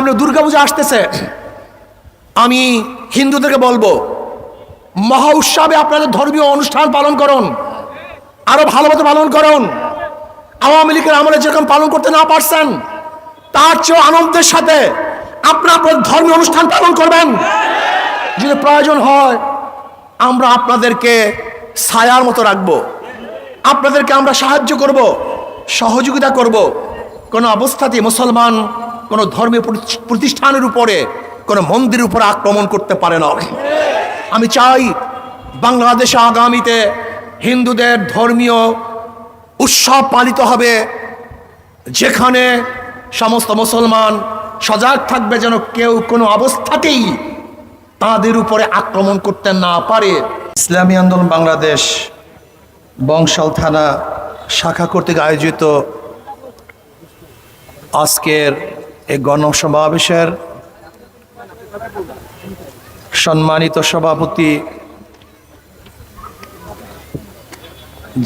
সামনে দুর্গাপূজা আসতেছে, আমি হিন্দুদেরকে বলবো মহা উৎসবে আপনাদের ধর্মীয় অনুষ্ঠান পালন করুন, আরো ভালোমতো পালন করুন। আওয়ামী লীগের আমলে যেরকম পালন করতে না পারছেন, তার চেয়ে আনন্দের সাথে আপনার ধর্মীয় অনুষ্ঠান পালন করবেন। যদি প্রয়োজন হয় আমরা আপনাদেরকে ছায়ার মতো রাখবো, আপনাদেরকে আমরা সাহায্য করব, সহযোগিতা করব। কোনো অবস্থাতেই মুসলমান কোনো ধর্মীয় প্রতিষ্ঠানের উপরে, কোনো মন্দিরের উপরে আক্রমণ করতে পারে না। আমি চাই বাংলাদেশে আগামীতে হিন্দুদের ধর্মীয় উৎসব পালিত হবে, যেখানে সমস্ত মুসলমান সজাগ থাকবে যেন কেউ কোনো অবস্থাতেই তাদের উপরে আক্রমণ করতে না পারে। ইসলামী আন্দোলন বাংলাদেশ বংশাল থানা শাখা কর্তৃক আয়োজিত আজকের এই গণসমাবেশের সম্মানিত সভাপতি,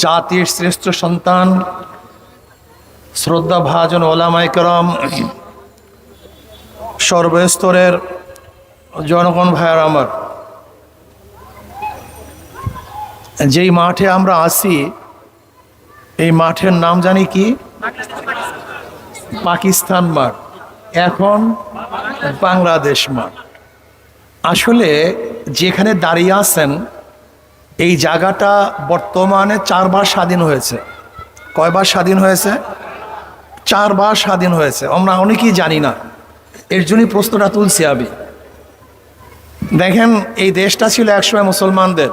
জাতির শ্রেষ্ঠ সন্তান, শ্রদ্ধাভাজন ওলামায়ে কেরাম, সর্বস্তরের জনগণ ভাইয়ার আমার, যেই মাঠে আমরা আছি এই মাঠের নাম জানি কি? পাকিস্তান মাঠ, এখন বাংলাদেশ মাঠ। আসলে যেখানে দাঁড়িয়ে আছেন এই জায়গাটা বর্তমানে 4 বার স্বাধীন হয়েছে। কয়বার স্বাধীন হয়েছে? 4 বার স্বাধীন হয়েছে। আমরা অনেকেই জানি না, এর জন্যই প্রশ্নটা তুলছি আমি। দেখেন, এই দেশটা ছিল একসময় মুসলমানদের।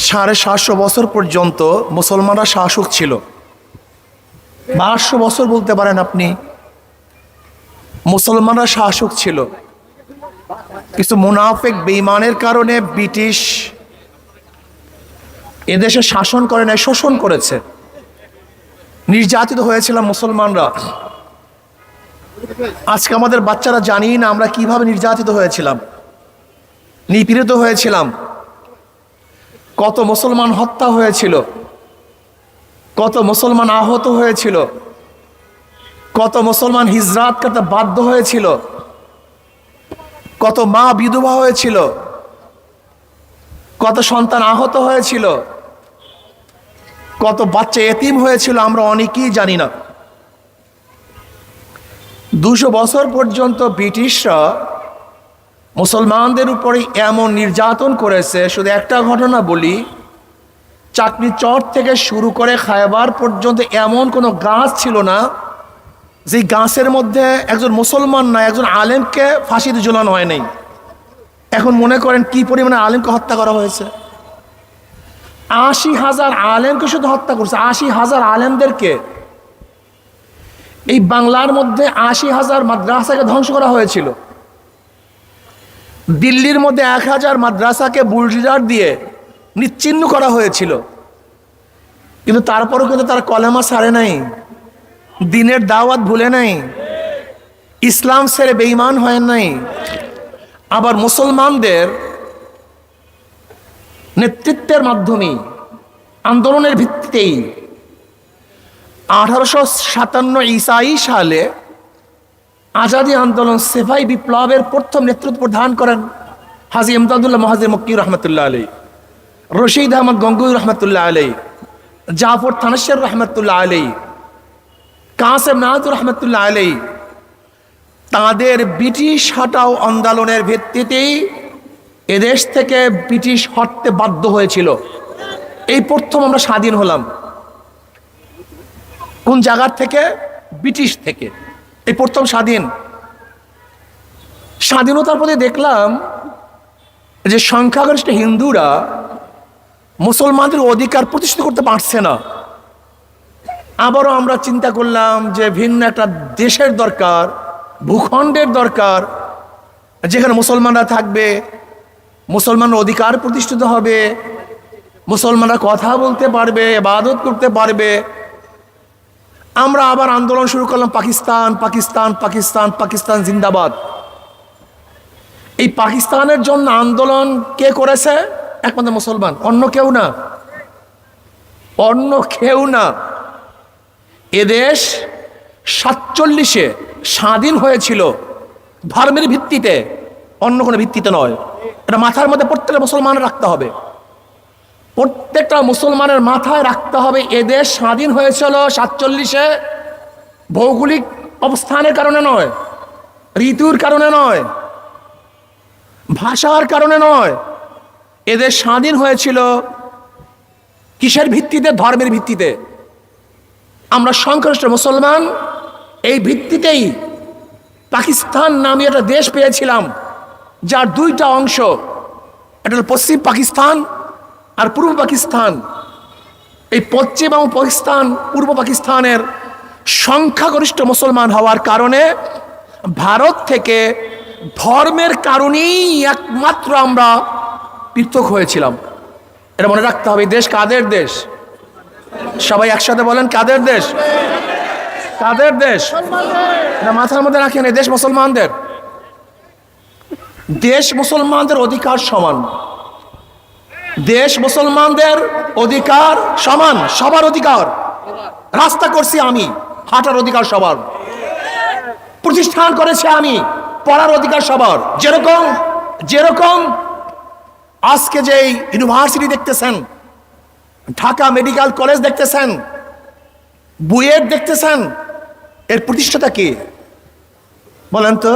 750 বছর পর্যন্ত মুসলমানরা শাসক ছিল। 1200 বছর বলতে পারেন আপনি, মুসলমানরা শাসক ছিল। কিছু মুনাফিক বেঈমানের কারণে ব্রিটিশ এদেশে শাসন করে নাই, শোষণ করেছে। নির্যাতিত হয়েছিলাম মুসলমানরা। আজকে আমাদের বাচ্চারা জানি না আমরা কিভাবে নির্যাতিত হয়েছিলাম, নিপীড়িত হয়েছিলাম। কত মুসলমান হত্যা হয়েছিল, কত মুসলমান আহত হয়েছিল, কত মুসলমান হিজরাত করতে বাধ্য হয়েছিল, কত মা বিধবা হয়েছিল, কত সন্তান আহত হয়েছিল, কত বাচ্চা এতিম হয়েছিল, আমরা অনেকেই জানি না। 200 বছর পর্যন্ত ব্রিটিশরা মুসলমানদের উপরে এমন নির্যাতন করেছে। শুধু একটা ঘটনা বলি, চাকনি চর থেকে শুরু করে খায়বার পর্যন্ত এমন কোনো গাছ ছিল না যে গাছের মধ্যে একজন মুসলমান না একজন আলেমকে ফাঁসিতে ঝুলানো হয় নাই। এখন মনে করেন কি পরিমাণে আলেমকে হত্যা করা হয়েছে। 80,000 আলেমকে শুধু হত্যা করছে, 80,000 আলেমদেরকে। এই বাংলার মধ্যে 80,000 মাদ্রাসাকে ধ্বংস করা হয়েছিল। দিল্লির মধ্যে 1000 মাদ্রাসাকে বুলডোজার দিয়ে নিশ্চিহ্ন করা হয়েছিল। কিন্তু তারপরও কিন্তু তারা কলেমা ছাড়ে নাই, দিনের দাওয়াত ভুলে নাই, ইসলাম ছেড়ে বেঈমান হয় নাই। আবার মুসলমানদের নেতৃত্বের মাধ্যমে আন্দোলনের ভিত্তিতেই 1857 ঈসাই সালে আজাদী আন্দোলন সেফাই বিপ্লবের প্রথম নেতৃত্ব প্রদান করেন হাজী ইমদাদুল্লাহ মহাজির মক্কি রহমতুল্লাহ আলাই, রশিদ আহমদ গঙ্গুই রহমতুল্লাহ আলাই, জাফর থানেশ্বর রহমতুল্লাহ আলাই, কাসেম নাজুর রহমতুল্লাহ আলাই। তাদের ব্রিটিশ হটাও আন্দোলনের ভিত্তিতেই এদেশ থেকে ব্রিটিশ হটতে বাধ্য হয়েছিল। এই প্রথম আমরা স্বাধীন হলাম। কোন জায়গার থেকে? ব্রিটিশ থেকে। এই প্রথম স্বাধীনতার পরে দেখলাম যে সংখ্যাগরিষ্ঠ হিন্দুরা মুসলমানদের অধিকার প্রতিষ্ঠিত করতে পারছে না। আবারও আমরা চিন্তা করলাম যে ভিন্ন একটা দেশের দরকার, ভূখণ্ডের দরকার, যেখানে মুসলমানরা থাকবে, মুসলমানের অধিকার প্রতিষ্ঠিত হবে, মুসলমানরা কথা বলতে পারবে, ইবাদত করতে পারবে। আমরা আবার আন্দোলন শুরু করলাম, পাকিস্তান পাকিস্তান পাকিস্তান পাকিস্তান জিন্দাবাদ। এই পাকিস্তানের জন্য আন্দোলন কে করেছে? একমাত্র মুসলমান, অন্য কেউ না, অন্য কেউ না। এদেশ 47-এ স্বাধীন হয়েছিল ধর্মের ভিত্তিতে, অন্য কোনো ভিত্তিতে নয়। এটা মাথার মধ্যে প্রত্যেকটা মুসলমানের রাখতে হবে, প্রত্যেকটা মুসলমানের মাথায় রাখতে হবে। এদেশ স্বাধীন হয়েছিল 47-এ ভৌগোলিক অবস্থানের কারণে নয়, ঋতুর কারণে নয়, ভাষার কারণে নয়। এদেশ স্বাধীন হয়েছিল কিসের ভিত্তিতে? ধর্মের ভিত্তিতে। আমরা সংখ্যাগরিষ্ঠ মুসলমান, এই ভিত্তিতেই পাকিস্তান নামে একটা দেশ পেয়েছিলাম, যার দুইটা অংশ, একটা হল পশ্চিম পাকিস্তান আর পূর্ব পাকিস্তান। এই পশ্চিম এবং পাকিস্তান, পূর্ব পাকিস্তানের সংখ্যাগরিষ্ঠ মুসলমান হওয়ার কারণে ভারত থেকে ধর্মের কারণেই একমাত্র আমরা পৃথক হয়েছিলাম। এটা মনে রাখতে হবে। দেশ কাদের দেশ? সবাই একসাথে বলেন, কাদের দেশ? কাদের দেশ? এটা মাথার মধ্যে রাখেন। এই দেশ মুসলমানদের দেশ, মুসলমানদের অধিকার সমান। দেশ মুসলমানদের অধিকার সমান, সবার অধিকার। রাস্তা করছি আমি, হাঁটার অধিকার সবার। প্রতিষ্ঠান করেছে আমি, পড়ার অধিকার সবার। যেরকম যেরকম আজকে যে ইউনিভার্সিটি দেখতেছেন, ঢাকা মেডিকেল কলেজ দেখতেছেন, বুয়েট দেখতেছেন, এর প্রতিষ্ঠাতা কে বলেন তো?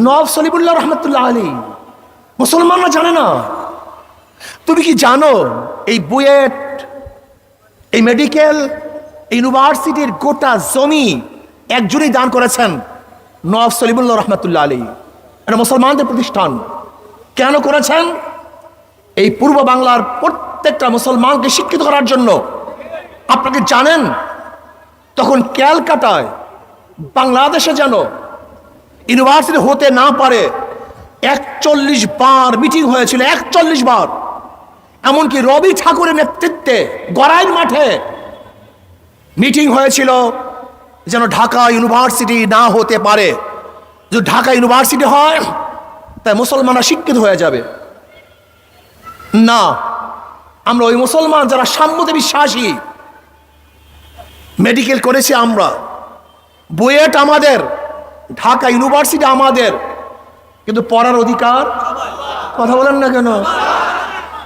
নওয়াব সলিমুল্লাহ রহমতুল্লাহ আলী। মুসলমানরা জানে না। তুমি কি জানো এই বুয়েট, এই মেডিকেল ইউনিভার্সিটির গোটা জমি একজনই দান করেছেন? নওয়াব সলিমুল্লাহ রহমতুল্লাহ আলী। এটা মুসলমানদের প্রতিষ্ঠান। কেন করেছেন? এই পূর্ব বাংলার প্রত্যেকটা মুসলমানকে শিক্ষিত করার জন্য। আপনাকে জানেন, তখন ক্যালকাটায় বাংলাদেশে যেন ইউনিভার্সিটি হতে না পারে 41 বার মিটিং হয়েছিল, 41 বার। এমনকি রবি ঠাকুরের নেতৃত্বে গড়াইল মাঠে মিটিং হয়েছিল যেন ঢাকা ইউনিভার্সিটি না হতে পারে। যদি ঢাকা ইউনিভার্সিটি হয় তাই মুসলমানরা শিক্ষিত হয়ে যাবে। না, আমরা ওই মুসলমান যারা সাম্যতে বিশ্বাসী, মেডিকেল করেছি আমরা, বুয়েট আমাদের, ঢাকা ইউনিভার্সিটি আমাদের, কিন্তু পড়ার অধিকার, কথা বলেন না কেন?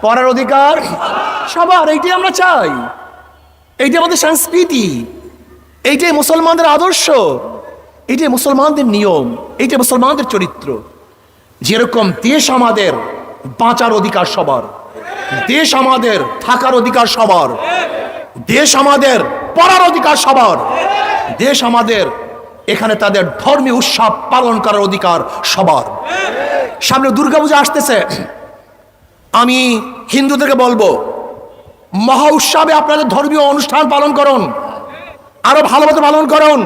পড়ার অধিকার সবার। এইটাই আমরা চাই, এইটাই আমাদের সংস্কৃতি, এইটাই মুসলমানদের আদর্শ, এইটাই মুসলমানদের নিয়ম, এইটাই মুসলমানদের চরিত্র। যেরকম দেশ আমাদের, বাঁচার অধিকার সবার। দেশ আমাদের, থাকার অধিকার সবার। দেশ আমাদের, পড়ার অধিকার সবার। দেশ আমাদের, এখানে তাদের ধর্মীয় উৎসব পালন করার অধিকার সবার। সামনে দুর্গাপূজা আসতেছে। আমি হিন্দুদেরকে বলবো, মহা উৎসবে আপনাদের ধর্মীয় অনুষ্ঠান পালন করুন, আরো ভালোভাবে পালন করুন।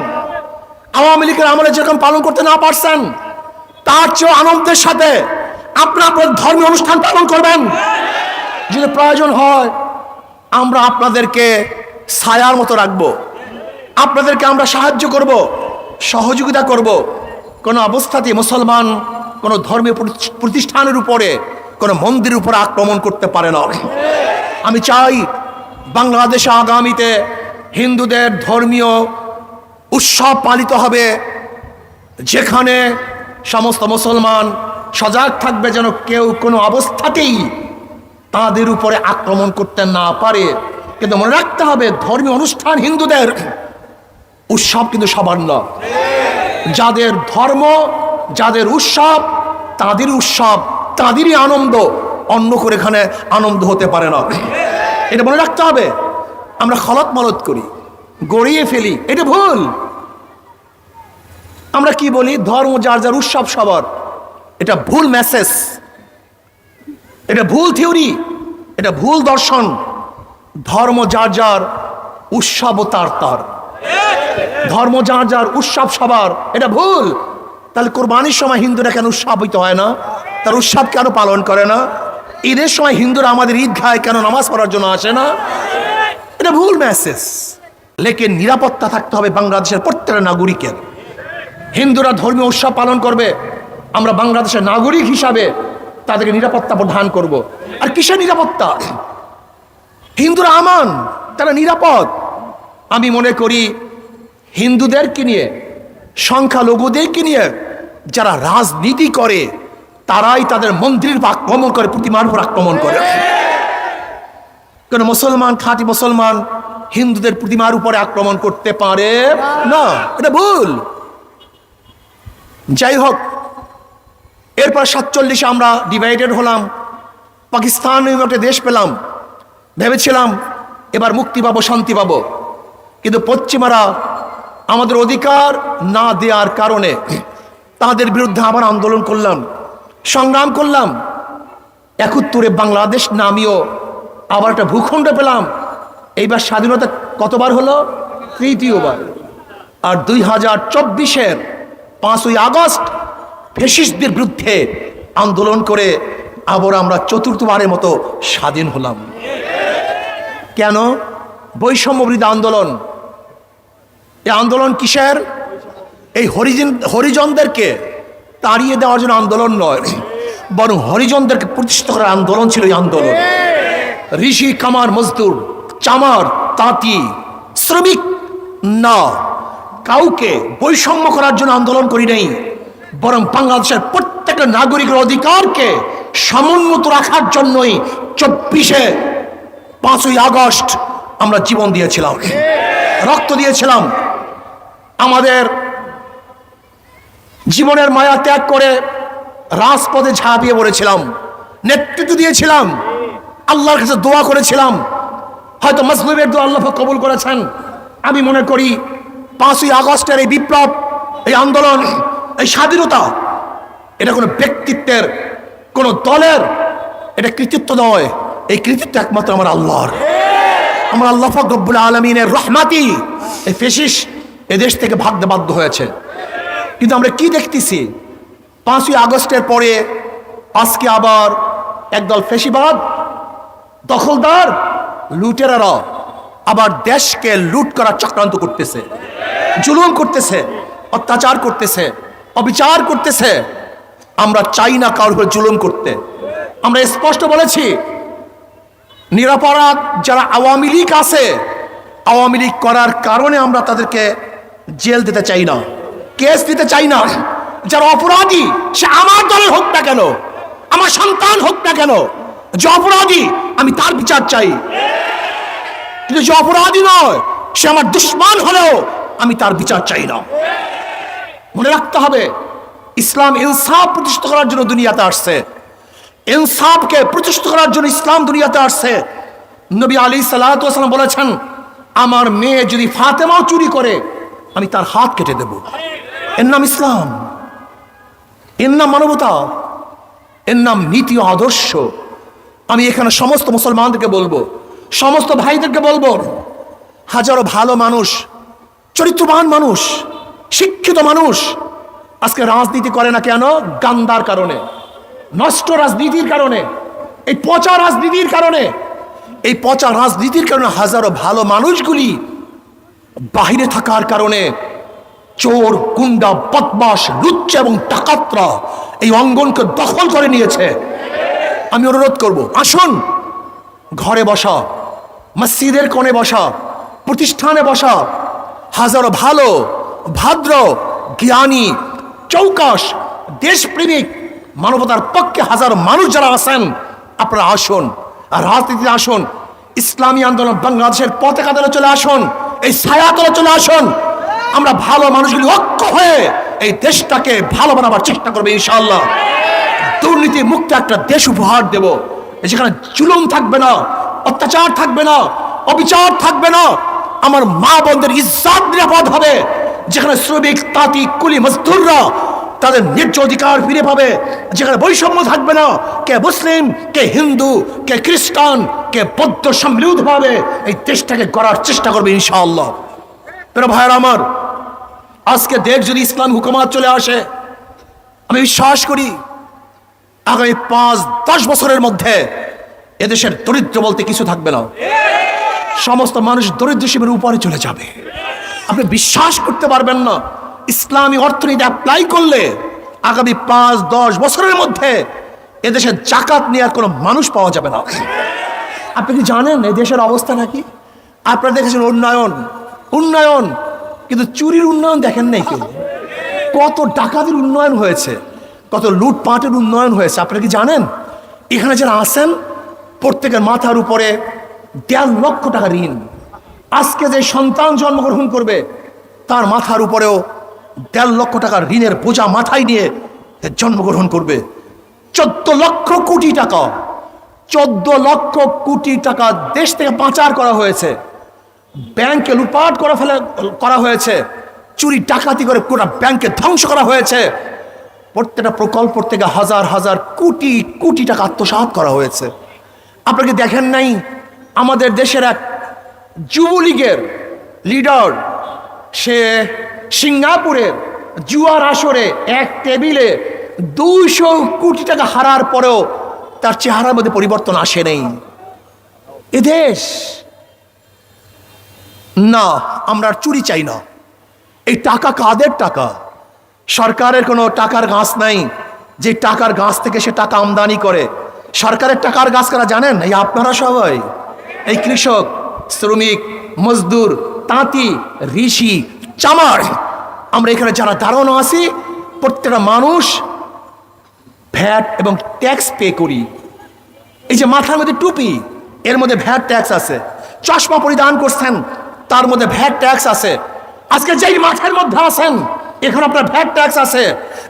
আওয়ামী লীগের আমলে যেরকম পালন করতে না পারছেন, তার চেয়ে আনন্দের সাথে আপনার ধর্মীয় অনুষ্ঠান পালন করবেন। যদি প্রয়োজন হয় আমরা আপনাদেরকে ছায়ার মতো রাখবো, আপনাদেরকে আমরা সাহায্য করব, সহযোগিতা করব। কোনো অবস্থাতেই মুসলমান কোনো ধর্মীয় প্রতিষ্ঠানের উপরে, কোনো মন্দিরের উপরে আক্রমণ করতে পারে না। আমি চাই বাংলাদেশে আগামীতে হিন্দুদের ধর্মীয় উৎসব পালিত হবে, যেখানে সমস্ত মুসলমান সজাগ থাকবে যেন কেউ কোনো অবস্থাতেই তাদের উপরে আক্রমণ করতে না পারে। কিন্তু মনে রাখতে হবে, ধর্মীয় অনুষ্ঠান হিন্দুদের, উৎসব কিন্তু সবার না। যাদের ধর্ম, যাদের উৎসব, তাদের উৎসব, তাদেরই আনন্দ, অন্য করে এখানে আনন্দ হতে পারে না। এটা মনে রাখতে হবে। আমরা খলত মলত করি, গড়িয়ে ফেলি, এটা ভুল। আমরা কি বলি? ধর্ম যার যার, উৎসব সবার। এটা ভুল মেসেজ, এটা ভুল থিওরি, এটা ভুল দর্শন। ধর্ম যার যার, উৎসব তার তার। ধর্ম যার যার, উৎসব সবার, এটা ভুল। তাহলে কোরবানির সময় হিন্দুরা কেন উৎসবিত হয় না? তার উৎসব কেন পালন করে না? ঈদের সময় হিন্দুরা আমাদের ঈদগাহে কেন নামাজ পড়ার জন্য আসে না? এটা ভুল মেসেজ। লেকিন নিরাপত্তা থাকতে হবে বাংলাদেশের প্রত্যেকটা নাগরিকের। হিন্দুরা ধর্মীয় উৎসব পালন করবে, আমরা বাংলাদেশের নাগরিক হিসাবে তাদেরকে নিরাপত্তা প্রদান করব। আর কিসের নিরাপত্তা? হিন্দুরা আমান, তারা নিরাপদ। আমি মনে করি হিন্দুদেরকে নিয়ে, সংখ্যালঘুদেরকে নিয়ে যারা রাজনীতি করে তারাই তাদের মন্দিরের উপর আক্রমণ করে, প্রতিমার উপর আক্রমণ করে। কেন মুসলমান, খাঁটি মুসলমান হিন্দুদের প্রতিমার উপরে আক্রমণ করতে পারে না, এটা ভুল। যাই হোক, এরপর 47 আমরা ডিভাইডেড হলাম, পাকিস্তান একটা দেশ পেলাম, ভেবেছিলাম এবার মুক্তি পাবো, শান্তি পাবো। কিন্তু পশ্চিমারা আমাদের অধিকার না দেওয়ার কারণে তাদের বিরুদ্ধে আবার আন্দোলন করলাম, সংগ্রাম করলাম। 71-এ বাংলাদেশ নামীয় আবার একটা ভূখণ্ড পেলাম। এইবার স্বাধীনতা কতবার হলো? 3য়-বার। আর 2024-এর 5ই আগস্ট ফ্যাসিস্টদের বিরুদ্ধে আন্দোলন করে আবার আমরা 4র্থবারের মতো স্বাধীন হলাম। কেন? বৈষম্য বিরোধী আন্দোলন। এই আন্দোলন কিসের? এই হরিজনদেরকে তাড়িয়ে দেওয়ার জন্য আন্দোলন নয়, বরং হরিজনদেরকে প্রতিষ্ঠিত করার আন্দোলন ছিল এই আন্দোলন। ঋষি, কামার, মজদুর, চামার, তাঁতি, শ্রমিক না, কাউকে বৈষম্য করার জন্য আন্দোলন করি নাই, বরং বাংলাদেশের প্রত্যেকটা নাগরিকের অধিকারকে সমুন্নত রাখার জন্যই 5ই আগস্ট আমরা জীবন দিয়েছিলাম, রক্ত দিয়েছিলাম, আমাদের জীবনের মায়া ত্যাগ করে রাজপথে ঝাঁপিয়ে পড়েছিলাম, নেতৃত্ব দিয়েছিলাম, আল্লাহর কাছে দোয়া করেছিলাম। হয়তো মজলুমের দোয়া আল্লাহ কবুল করেছেন। আমি মনে করি 5ই আগস্টের এই বিপ্লব, এই আন্দোলন, এই স্বাধীনতা, এটা কোনো ব্যক্তিত্বের, কোনো দলের এটা কৃতিত্ব নয়। এই কৃতিত্ব একমাত্র আমার আল্লাহর, আমার আল্লাহ পাক রব্বুল আলামিনের রহমাতি। এই ফ্যাসিস্ট এদেশ থেকে ভাগতে বাধ্য হয়েছে। কিন্তু আমরা কি দেখতেছি? 5ই আগস্টের পরে আজকে আবার একদল ফ্যাসিবাদ, দখলদার, লুটেরারা আবার দেশকে লুট করার চক্রান্ত করতেছে, জুলুম করতেছে, অত্যাচার করতেছে, অবিচার করতেছে। আমরা চাই না কারোর উপর জুলুম করতে। আমরা স্পষ্ট বলেছি, নিরপরাধ যারা আওয়ামী লীগ আছে, আওয়ামী লীগ করার কারণে আমরা তাদেরকে জেল দিতে চাই না, কেস দিতে চাই না। যারা অপরাধী, সে আমার দলের হোক না কেন, আমার সন্তান হোক না কেন, যে অপরাধী আমি তার বিচার চাই। কিন্তু যে অপরাধী নয়, সে আমার দুশ্মন হলেও আমি তার বিচার চাই না। মনে রাখতে হবে, ইসলাম ইনসাফ প্রতিষ্ঠিত করার জন্য দুনিয়াতে আসছে। ইনসাফকে প্রতিষ্ঠিত করার জন্য ইসলাম দুনিয়াতে আসছে। নবী আলাইহিস সালাতু ওয়াস সালাম বলেছেন, আমার মেয়ে যদি ফাতেমাও চুরি করে আমি তার হাত কেটে দেব। এর নাম ইসলাম, এর নাম মানবতা, এর নাম নীতি ও আদর্শ। আমি এখানে সমস্ত মুসলমানদেরকে বলবো, সমস্ত ভাইদেরকে বলবো, হাজারো ভালো মানুষ, চরিত্রবান মানুষ, শিক্ষিত মানুষ আজকে রাজনীতি করে না কেন? গান্দার কারণে, নষ্ট রাজনীতির কারণে, এই পচা রাজনীতির কারণে। এই পচা রাজনীতির কারণে হাজারো ভালো মানুষগুলি বাহিরে থাকার কারণে চোর, গুন্ডা, বদমাশ, লুচ্চা এবং ডাকাতরা এই অঙ্গনকে দখল করে নিয়েছে। আমি অনুরোধ করব, আসুন ঘরে বসা, মসজিদের কোণে বসা, প্রতিষ্ঠানে বসা হাজারো ভালো, ভদ্র, জ্ঞানী, চৌকাশ, দেশপ্রেমিক, মানবতার পক্ষে হাজারো মানুষ যারা আছেন, আপনারা আসুন, আর রাজনীতিতে আসুন। ইসলামী আন্দোলন বাংলাদেশের পতাকা তলে চলে আসুন, এই ছায়া তলে চলে আসুন। আমরা ভালো মানুষগুলি ঐক্য হয়ে এই দেশটাকে ভালো বানাবার চেষ্টা করবে ইনশাআল্লাহ। দুর্নীতি মুক্ত একটা দেশ উপহার দেব, যেখানে জুলুম থাকবে না, অত্যাচার থাকবে না, অবিচার থাকবে না। আমার মা বোনদের ইজ্জত নিরাপদ হবে, যেখানে শ্রমিক, তাঁতি, কুলি, মজদুররা তাদের ন্যায্য অধিকার ফিরে পাবে, যেখানে বৈষম্য থাকবে না, কে মুসলিম, কে হিন্দু, কে খ্রিস্টান, কে বৌদ্ধ সম্মিলিতভাবে এই দেশটাকে গড়ার চেষ্টা করবে ইনশাআল্লাহ। প্রিয় ভাইয়েরা আমার, আজকে দেশ যদি ইসলাম হুকুমাত চলে আসে, আমি বিশ্বাস করি আগামী 5-10 বছরের মধ্যে এদেশের দরিদ্র বলতে কিছু থাকবে না। সমস্ত মানুষ দরিদ্র সীমার উপরে চলে যাবে। আপনি বিশ্বাস করতে পারবেন না, ইসলামী অর্থনীতি অ্যাপ্লাই করলে আগামী 5-10 বছরের মধ্যে এদেশে জাকাত নেওয়ার কোনো মানুষ পাওয়া যাবে না। আপনি কি জানেন এই দেশের অবস্থা নাকি? আপনারা দেখেছেন উন্নয়ন, উন্নয়ন, কিন্তু চুরির উন্নয়ন দেখেন নাই কেউ। কত ডাকাতির উন্নয়ন হয়েছে, কত লুটপাটের উন্নয়ন হয়েছে আপনারা কি জানেন? এখানে যারা আছেন প্রত্যেকের মাথার উপরে 1.5 লক্ষ টাকা ঋণ। আজকে যে সন্তান জন্মগ্রহণ করবে তার মাথার উপরেও 1.5 লক্ষ টাকার ঋণের বোঝা মাথায় নিয়ে জন্মগ্রহণ করবে। 14 লক্ষ কোটি টাকা, 14 লক্ষ কোটি টাকা দেশ থেকে পাচার করা হয়েছে, ব্যাংকে লুটপাট করা হয়েছে, চুরি ডাকাতি করে গোটা ব্যাংকে ধ্বংস করা হয়েছে। প্রত্যেকটা প্রকল্প থেকে হাজার হাজার কোটি কোটি টাকা আত্মসাৎ করা হয়েছে। আপনাকে দেখেন নাই আমাদের দেশের এক যুবলীগের লিডার, সে সিঙ্গাপুরের জুয়ার আসরে এক টেবিলে 200 কোটি টাকা হারার পরেও তার চেহারার মধ্যে পরিবর্তন আসে নাই। এদেশ না, আমরা আর চুরি চাই না। এই টাকা কাদের টাকা? সরকারের কোনো টাকার গাছ নাই যে টাকার গাছ থেকে সে টাকা আমদানি করে। সরকারের টাকার গাছ কারা জানেন? এই আপনারা সবাই, এই কৃষক, শ্রমিক, মজদুর, তাঁতি, ঋষি, চামার, আমরা এখানে যারা দাঁড়ানো আছি প্রত্যেকটা মানুষ ভ্যাট এবং ট্যাক্স পে করি। এই যে মাথার মধ্যে টুপি, এর মধ্যে ভ্যাট ট্যাক্স আছে। চশমা পরিধান করছেন, তার মধ্যে ভ্যাট ট্যাক্স আছে। আজকে যেই মাঠের মধ্যে আছেন এখানে আপনার ভ্যাট ট্যাক্স আছে।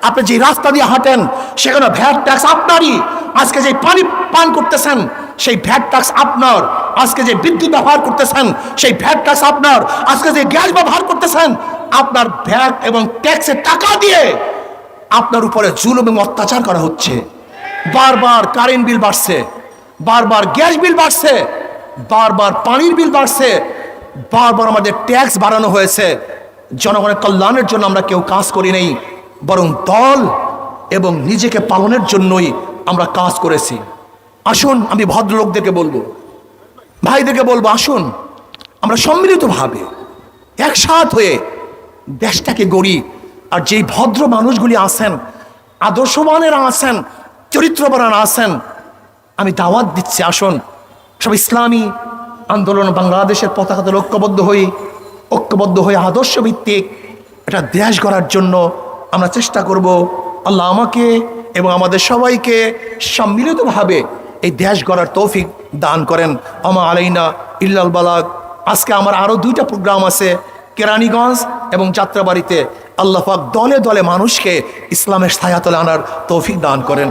আপনি যে রাস্তা দিয়ে হাঁটেন সেখানে ভ্যাট ট্যাক্স আপনারই। আজকে যে পানি পান করতেছেন সেই ভ্যাট ট্যাক্স আপনার। আজকে যে বিদ্যুৎ ব্যবহার করতেছেন সেই ভ্যাট ট্যাক্স আপনার। আজকে যে গ্যাস ব্যবহার করতেছেন আপনার ভ্যাট এবং ট্যাক্সের টাকা দিয়ে আপনার উপরে জুলুম এবং অত্যাচার করা হচ্ছে। বারবার কারেন্ট বিল বাড়ছে, বারবার গ্যাস বিল বাড়ছে, বারবার পানির বিল বাড়ছে, বারবার আমাদের ট্যাক্স বাড়ানো হয়েছে। জনগণের কল্যাণের জন্য আমরা কেউ কাজ করি নাই, বরং দল এবং নিজেকে পালনের জন্যই আমরা কাজ করেছি। আসুন, আমি ভদ্রলোকদেরকে বলবো, ভাইদেরকে বলবো, আসুন আমরা সম্মিলিতভাবে একসাথ হয়ে দেশটাকে গড়ি। আর যেই ভদ্র মানুষগুলি আছেন, আদর্শবানেরা আছেন, চরিত্রবানেরা আছেন, আমি দাওয়াত দিচ্ছি, আসুন সব ইসলামী আন্দোলন বাংলাদেশের পতাকাতে ঐক্যবদ্ধ হয়ে আদর্শ ভিত্তিক একটা দেশ গড়ার জন্য আমরা চেষ্টা করব। আল্লাহ আমাকে এবং আমাদের সবাইকে সম্মিলিতভাবে এই দেশ গড়ার তৌফিক দান করেন। আমা আলাইনা ইল্লাল বালাগ। আজকে আমার আরও 2টা প্রোগ্রাম আছে কেরানীগঞ্জ এবং যাত্রাবাড়িতে। আল্লাহ পাক দলে দলে মানুষকে ইসলামের ছায়াতলে আনার তৌফিক দান করেন।